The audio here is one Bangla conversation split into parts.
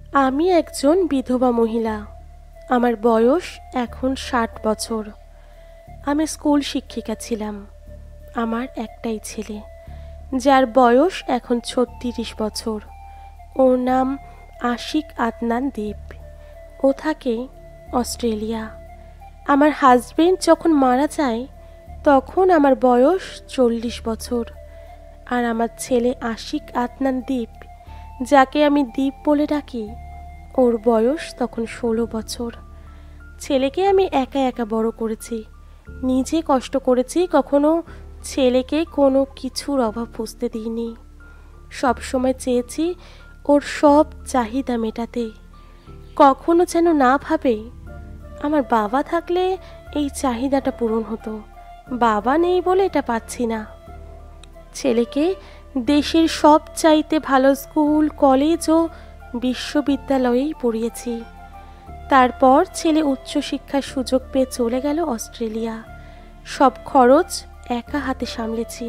আমি একজন বিধবা মহিলা। আমার বয়স এখন 60 বছর। আমি স্কুল শিক্ষিকা ছিলাম। আমার একটাই ছেলে, যার বয়স এখন 36 বছর। ওর নাম আশিক আদনান দ্বীপ। ও থাকে অস্ট্রেলিয়া। আমার হাজবেন্ড যখন মারা যায় তখন আমার বয়স 40 বছর। আর আমার ছেলে আশিক আদনান দ্বীপ, যাকে আমি দ্বীপ বলে ডাকি, ওর বয়স তখন 16 বছর। ছেলেকে আমি একা একা বড় করেছি, নিজে কষ্ট করেছি। কখনো ছেলেকে কোনো কিছুর অভাব বুঝতে দিইনি। সবসময় চেয়েছি ওর সব চাহিদা মেটাতে। কখনো যেন না ভাবে আমার বাবা থাকলে এই চাহিদাটা পূরণ হতো, বাবা নেই বলে এটা পাচ্ছি না। ছেলেকে দেশের সব চাইতে ভালো স্কুল, কলেজ ও বিশ্ববিদ্যালয়েই পড়িয়েছি। তারপর ছেলে উচ্চশিক্ষার সুযোগ পেয়ে চলে গেল অস্ট্রেলিয়া। সব খরচ একা হাতে সামলেছি,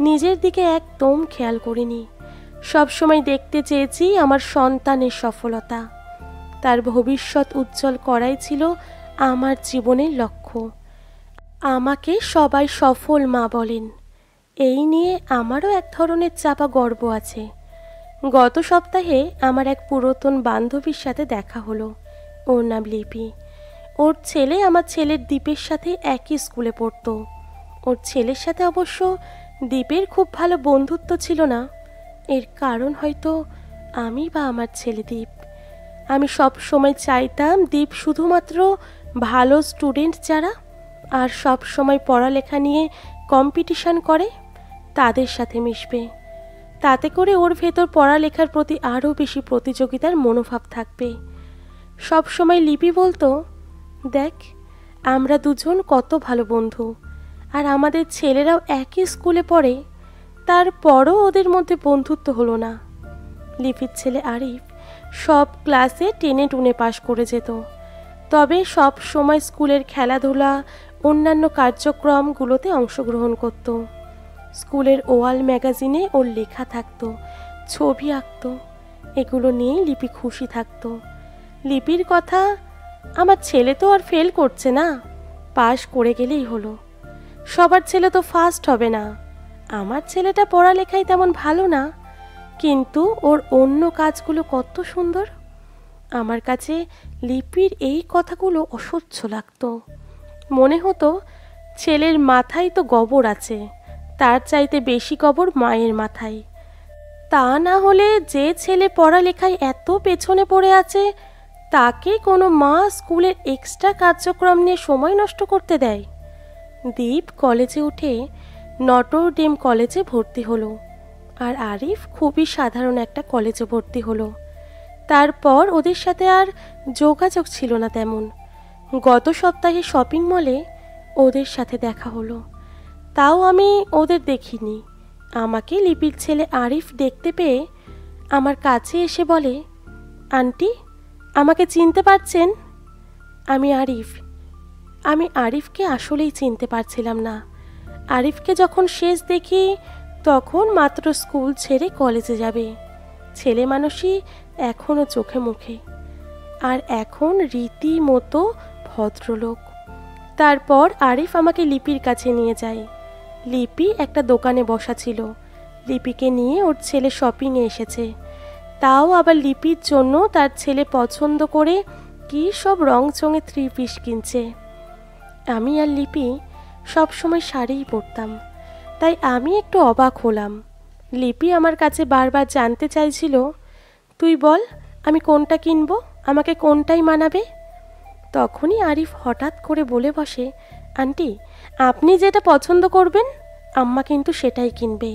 নিজের দিকে একদম খেয়াল করিনি। সবসময় দেখতে চেয়েছি আমার সন্তানের সফলতা, তার ভবিষ্যৎ উজ্জ্বল করাই ছিল আমার জীবনের লক্ষ্য। আমাকে সবাই সফল মা বলেন, এই নিয়ে আমারও এক ধরনের চাপা গর্ব আছে। গত সপ্তাহে আমার এক পুরাতন বান্ধবীর সাথে দেখা হলো। ওর নাম লিপি। ওর ছেলে আমার ছেলের দ্বীপের সাথে একই স্কুলে পড়তো। ওর ছেলের সাথে অবশ্য দ্বীপের খুব ভালো বন্ধুত্ব ছিল না। এর কারণ হয়তো আমি বা আমার ছেলে দ্বীপ। আমি সব সময় চাইতাম দ্বীপ শুধুমাত্র ভালো স্টুডেন্ট যারা আর সব সময় পড়ালেখা নিয়ে কম্পিটিশন করে তাদের সাথে মিশবে। তাতে করে ওর ভেতর পড়ালেখার প্রতি আরও বেশি প্রতিযোগিতার মনোভাব থাকবে। সব সময় লিপি বলতো, দেখ আমরা দুজন কত ভালো বন্ধু, আর আমাদের ছেলেরাও একই স্কুলে পড়ে, তারপরও ওদের মধ্যে বন্ধুত্ব হলো না। লিপির ছেলে আরিফ সব ক্লাসে টেনে টুনে পাশ করে যেত, তবে সব সময় স্কুলের খেলাধুলা, অন্যান্য কার্যক্রমগুলোতে অংশগ্রহণ করত। স্কুলের ওয়াল ম্যাগাজিনে ওর লেখা থাকতো, ছবি আঁকতো। এগুলো নিয়েই লিপি খুশি থাকতো। লিপির কথা, আমার ছেলে তো আর ফেল করছে না, পাশ করে গেলেই হলো। সবার ছেলে তো ফার্স্ট হবে না। আমার ছেলেটা পড়ালেখায় তেমন ভালো না, কিন্তু ওর অন্য কাজগুলো কত সুন্দর। আমার কাছে লিপির এই কথাগুলো অসহ্য লাগতো। মনে হতো ছেলের মাথায় তো গোবর আছে, তার চাইতে বেশি গোবর মায়ের মাথায়। তা না হলে যে ছেলে পড়ালেখায় এত পেছনে পড়ে আছে, তাকে কোনো মা স্কুলের এক্সট্রা কার্যক্রম নিয়ে সময় নষ্ট করতে দেয়? দীপ কলেজে উঠে নটর ডেম কলেজে ভর্তি হলো, আর আরিফ খুবই সাধারণ একটা কলেজে ভর্তি হলো। তারপর ওদের সাথে আর যোগাযোগ ছিল না তেমন। গত সপ্তাহে শপিং মলে ওদের সাথে দেখা হলো, তাও আমি ওদের দেখিনি। আমাকে লিপির ছেলে আরিফ দেখতে পেয়ে আমার কাছে এসে বলে, আন্টি আমাকে চিনতে পারছেন? আমি আরিফকে আসলেই চিনতে পারছিলাম না। আরিফকে যখন শেষ দেখি তখন মাত্র স্কুল ছেড়ে কলেজে যাবে। ছেলে মানুষই এখনও চোখে মুখে, আর এখন রীতিমতো ভদ্রলোক। তারপর আরিফ আমাকে লিপির কাছে নিয়ে যায়। লিপি একটা দোকানে বসা ছিল। লিপিকে নিয়ে ওর ছেলে শপিংয়ে এসেছে, তাও আবার লিপির জন্য তার ছেলে পছন্দ করে কী সব রংচঙে 3 পিস কিনছে। আমি আর লিপি সবসময় শাড়িই পরতাম, তাই আমি একটু অবাক হলাম। লিপি আমার কাছে বারবার জানতে চাইছিল, তুই বল আমি কোনটা কিনবো, আমাকে কোনটাই মানাবে। তখনই আরিফ হঠাৎ করে বলে বসে, আন্টি আপনি যেটা পছন্দ করবেন আম্মা কিন্তু সেটাই কিনবে।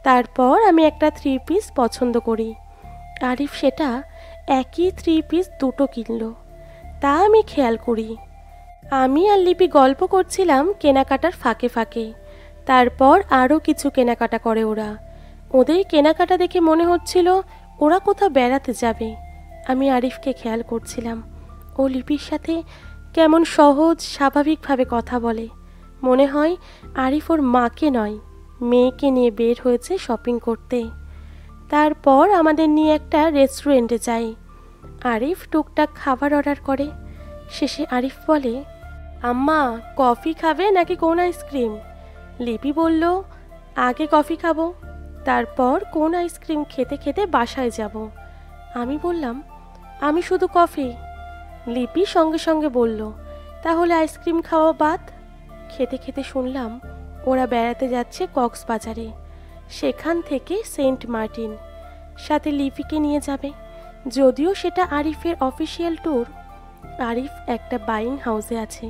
তারপর আমি একটা 3 পিস পছন্দ করি, আরিফ সেটা একই 3 পিস দুটো কিনলো, তা আমি খেয়াল করি। আমি আর লিপি গল্প করছিলাম কেনাকাটার ফাঁকে ফাঁকে। তারপর আরও কিছু কেনাকাটা করে ওরা। ওদের কেনাকাটা দেখে মনে হচ্ছিল ওরা কোথাও বেড়াতে যাবে। আমি আরিফকে খেয়াল করছিলাম, ও লিপির সাথে কেমন সহজ স্বাভাবিকভাবে কথা বলে। মনে হয় আরিফ ওর মাকে নয়, মেয়েকে নিয়ে বের হয়েছে শপিং করতে। তারপর আমাদের নিয়ে একটা রেস্টুরেন্টে যাই। আরিফ টুকটাক খাবার অর্ডার করে। শেষে আরিফ বলে, আম্মা কফি খাবে নাকি কোন আইসক্রিম? লিপি বলল, আগে কফি খাবো, তারপর কোন আইসক্রিম খেতে খেতে বাসায় যাব। আমি বললাম, আমি শুধু কফি। লিপি সঙ্গে সঙ্গে বলল, তাহলে আইসক্রিম খাওয়া বাদ। খেতে খেতে শুনলাম ওরা বেড়াতে যাচ্ছে কক্সবাজারে, সেখান থেকে সেন্ট মার্টিন, সাথে লিপিকে নিয়ে যাবে। যদিও সেটা আরিফের অফিসিয়াল ট্যুর। আরিফ একটা বাইং হাউসে আছে,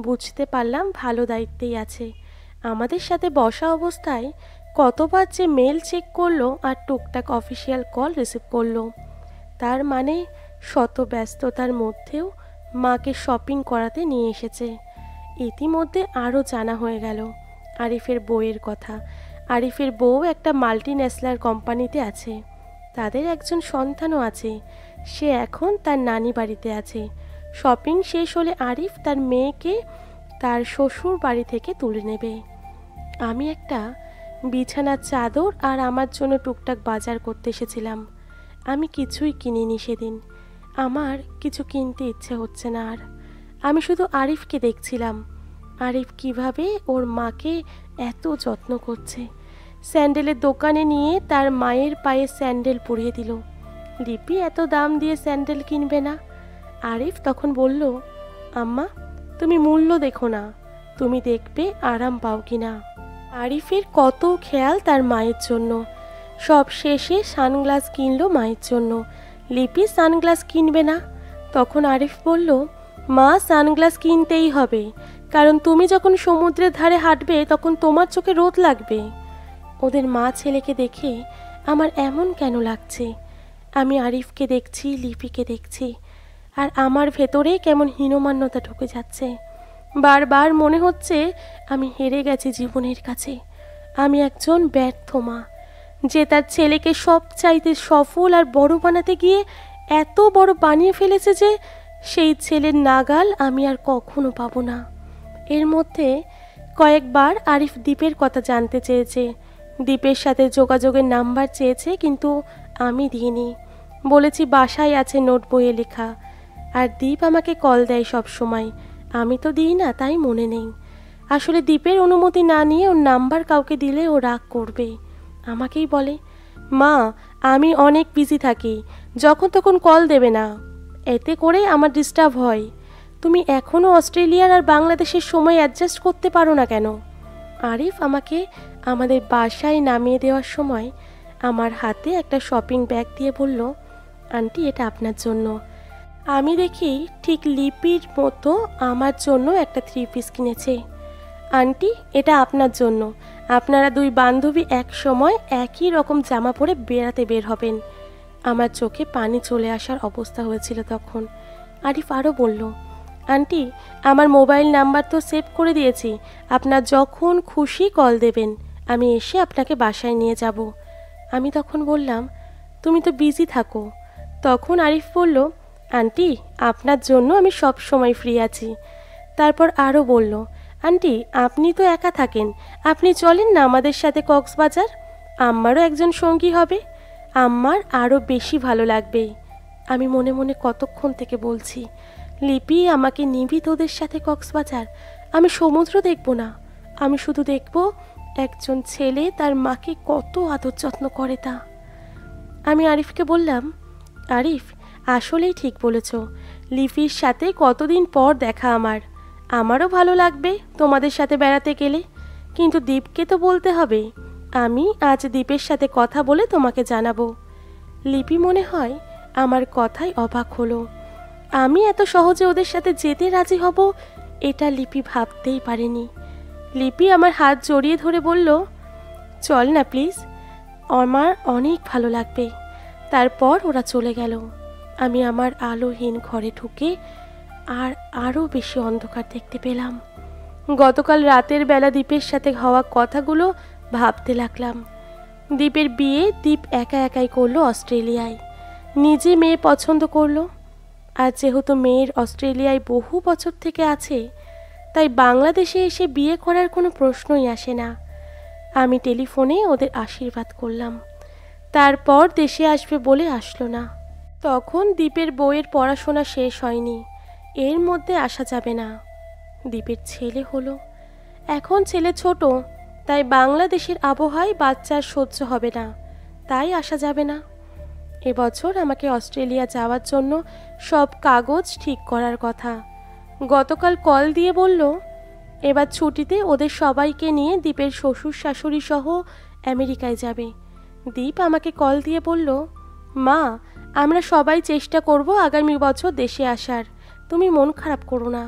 বুঝতে পারলাম ভালো দায়িত্বেই আছে। আমাদের সাথে বসা অবস্থায় কতবার যে মেল চেক করলো আর টুকটাক অফিসিয়াল কল রিসিভ করলো। তার মানে শত ব্যস্ততার মধ্যেও মাকে শপিং করাতে নিয়ে এসেছে। ইতিমধ্যে আরও জানা হয়ে গেল আরিফের বউয়ের কথা। আরিফের বউ একটা মাল্টি ন্যাশনাল কোম্পানিতে আছে, তাদের একজন সন্তানও আছে। সে এখন তার নানি বাড়িতে আছে। শপিং শেষ হলে আরিফ তার মেয়েকে তার শ্বশুর বাড়ি থেকে তুলে নেবে। আমি একটা বিছানার চাদর আর আমার জন্য টুকটাক বাজার করতে এসেছিলাম। আমি কিছুই কিনিনি সেদিন। আমার কিছু কিনতে ইচ্ছে হচ্ছে না আর। আমি শুধু আরিফকে দেখছিলাম, আরিফ কিভাবে ওর মাকে এত যত্ন করছে। স্যান্ডেলের দোকানে নিয়ে তার মায়ের পায়ে স্যান্ডেল পরিয়ে দিল। লিপি এত দাম দিয়ে স্যান্ডেল কিনবে না। আরিফ তখন বলল, আম্মা তুমি মূল্য দেখো না, তুমি দেখবে আরাম পাও কিনা। আরিফের কত খেয়াল তার মায়ের জন্য। সব শেষে সানগ্লাস কিনলো মায়ের জন্য। লিপি সানগ্লাস কিনবে না। তখন আরিফ বলল, মা সানগ্লাস কিনতেই হবে, কারণ তুমি যখন সমুদ্রের ধারে হাঁটবে তখন তোমার চোখে রোদ লাগবে। ওদের মা ছেলেকে দেখে আমার এমন কেন লাগছে? আমি আরিফকে দেখছি, লিপিকে দেখছি, আর আমার ভেতরে কেমন হীনমান্যতা ঢুকে যাচ্ছে। বারবার মনে হচ্ছে আমি হেরে গেছি জীবনের কাছে। আমি একজন ব্যর্থ মা, যে তার ছেলেকে সব চাইতে সফল আর বড় বানাতে গিয়ে এত বড় বানিয়ে ফেলেছে যে সেই ছেলের নাগাল আমি আর কখনো পাবো না। এর মধ্যে কয়েকবার আরিফ দীপের কথা জানতে চেয়েছে, দীপের সাথে যোগাযোগের নাম্বার চেয়েছে, কিন্তু আমি দিইনি। বলেছি বাসায় আছে নোট বইয়ে লেখা। আর দীপ আমাকে কল দেয় সব সময়, আমি তো দিই না, তাই মনে নেই। আসলে দীপের অনুমতি না নিয়ে ওর নাম্বার কাউকে দিলে ও রাগ করবে। আমাকেই বলে, মা আমি অনেক বিজি থাকি, যখন তখন কল দেবে না, এতে করে আমার ডিস্টার্ব হয়। তুমি এখনও অস্ট্রেলিয়ার আর বাংলাদেশের সময় অ্যাডজাস্ট করতে পারো না কেন? আরিফ আমাকে আমাদের বাসায় নামিয়ে দেওয়ার সময় আমার হাতে একটা শপিং ব্যাগ দিয়ে বলল, আন্টি এটা আপনার জন্য। আমি দেখি ঠিক লিপির মতো আমার জন্য একটা 3 পিস কিনেছে। আন্টি এটা আপনার জন্য, আপনারা দুই বান্ধবী এক সময় একই রকম জামা পরে বেড়াতে বের হবেন। আমার চোখে পানি চলে আসার অবস্থা হয়েছিল তখন। আরিফ আরও বলল, আন্টি আমার মোবাইল নাম্বার তো সেভ করে দিয়েছি, আপনার যখন খুশি কল দেবেন, আমি এসে আপনাকে বাসায় নিয়ে যাব। আমি তখন বললাম, তুমি তো বিজি থাকো। তখন আরিফ বলল, আন্টি আপনার জন্য আমি সব সময় ফ্রি আছি। তারপর আরও বলল, আন্টি আপনি তো একা থাকেন, আপনি চলেন না আমাদের সাথে কক্সবাজার, আম্মারও একজন সঙ্গী হবে, আম্মার আরও বেশি ভালো লাগবে। আমি মনে মনে কতক্ষণ থেকে বলছি, লিপি আমাকে নিবি তোদের সাথে কক্সবাজার। আমি সমুদ্র দেখব না, আমি শুধু দেখব একজন ছেলে তার মাকে কত আদর যত্ন করে তা। আমি আরিফকে বললাম, আরিফ আসলেই ঠিক বলেছ, লিপির সাথে কতদিন পর দেখা আমারও ভালো লাগবে তোমাদের সাথে বেড়াতে গেলে, কিন্তু দীপকে তো বলতে হবে। আমি আজ দীপের সাথে কথা বলে তোমাকে জানাবো। লিপি মনে হয় আমার কথায় অবাক হলো। আমি এত সহজে ওদের সাথে যেতে রাজি হব এটা লিপি ভাবতেই পারেনি। লিপি আমার হাত জড়িয়ে ধরে বলল, চল না প্লিজ, আমার অনেক ভালো লাগবে। তারপর ওরা চলে গেল। আমি আমার আলোহীন ঘরে ঢুকে আর আরও বেশি অন্ধকার দেখতে পেলাম। গতকাল রাতের বেলা দীপের সাথে হওয়া কথাগুলো ভাবতে লাগলাম। দীপের বিয়ে দীপ একা একাই করলো অস্ট্রেলিয়ায়, নিজে মেয়ে পছন্দ করলো। আর যেহেতু মেয়ের অস্ট্রেলিয়ায় বহু বছর থেকে আছে, তাই বাংলাদেশে এসে বিয়ে করার কোনো প্রশ্নই আসে না। আমি টেলিফোনে ওদের আশীর্বাদ করলাম। তারপর দেশে আসবে বলে আসলো না। তখন দীপের বইয়ের পড়াশোনা শেষ হয়নি, এর মধ্যে আসা যাবে না। দীপের ছেলে হলো, এখন ছেলে ছোট, তাই বাংলাদেশের আবহাওয়ায় বাচ্চার সহ্য হবে না, তাই আসা যাবে না। এবছর আমাকে অস্ট্রেলিয়া যাওয়ার জন্য সব কাগজ ঠিক করার কথা। গতকাল কল দিয়ে বলল এবার ছুটিতে ওদের সবাইকে নিয়ে দীপের শ্বশুর শাশুড়ি সহ আমেরিকায় যাবে। দীপ আমাকে কল দিয়ে বলল, মা, আমরা সবাই চেষ্টা করব আগামী বছর দেশে আসার, তুমি মন খারাপ করো না।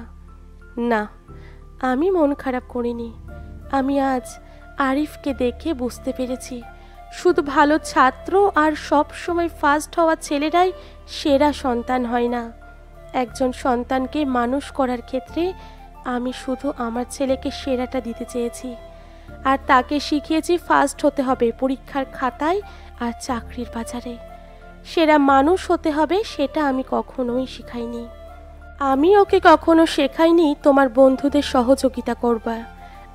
না, আমি মন খারাপ করিনি। আমি আজ আরিফকে দেখে বুঝতে পেরেছি শুধু ভালো ছাত্র আর সব সময় ফার্স্ট হওয়া ছেলেরাই সেরা সন্তান হয় না। একজন সন্তানকে মানুষ করার ক্ষেত্রে আমি শুধু আমার ছেলেকে সেরাটা দিতে চেয়েছি, আর তাকে শিখিয়েছি ফার্স্ট হতে হবে পরীক্ষার খাতায় আর চাকরির বাজারে। সেরা মানুষ হতে হবে সেটা আমি কখনোই শেখাইনি। আমি ওকে কখনো শেখাইনি তোমার বন্ধুদের সহযোগিতা করবা,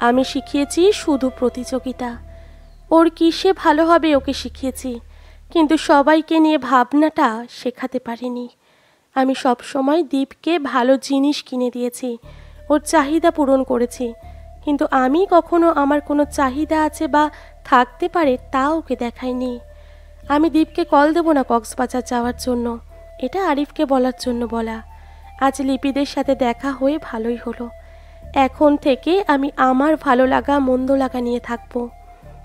আমি শিখিয়েছি শুধু প্রতিযোগিতা। ওর কিসে ভালো হবে ওকে শিখিয়েছি, কিন্তু সবাইকে নিয়ে ভাবনাটা শেখাতে পারিনি। আমি সব সময় দীপকে ভালো জিনিস কিনে দিয়েছি, ওর চাহিদা পূরণ করেছি, কিন্তু আমি কখনো আমার কোনো চাহিদা আছে বা থাকতে পারে তা ওকে দেখাইনি। আমি দীপকে কল দেব না কক্সবাজার যাওয়ার জন্য, এটা আরিফকে বলার জন্য বলা। আজ লিপিদের সাথে দেখা হয়ে ভালোই হলো। এখন থেকে আমি আমার ভালো লাগা মন্দ লাগা নিয়ে থাকবো।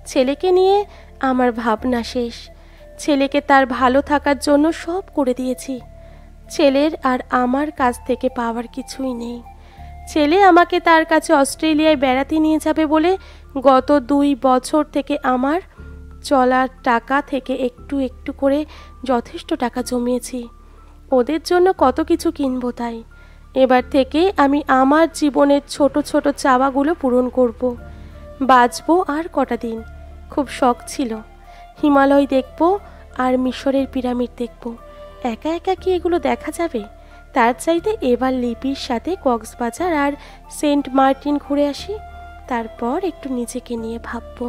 ছেলেকে নিয়ে আমার ভাবনা শেষ। ছেলেকে তার ভালো থাকার জন্য সব করে দিয়েছি। ছেলের আর আমার কাছ থেকে পাওয়ার কিছুই নেই। ছেলে আমাকে তার কাছে অস্ট্রেলিয়ায় বেড়াতে নিয়ে যাবে বলে গত 2 বছর থেকে আমার চলার টাকা থেকে একটু একটু করে যথেষ্ট টাকা জমিয়েছি। ওদের জন্য কত কিছু কিনবো, তাই এবার থেকে আমি আমার জীবনের ছোট ছোট চাওয়াগুলো পূরণ করব। বাঁচবো আর কটা দিন। খুব শখ ছিল হিমালয় দেখব আর মিশরের পিরামিড দেখব। একা একা কি এগুলো দেখা যাবে? তার চাইতে এবার লিপির সাথে কক্সবাজার আর সেন্ট মার্টিন ঘুরে আসি, তারপর একটু নিজেকে নিয়ে ভাববো।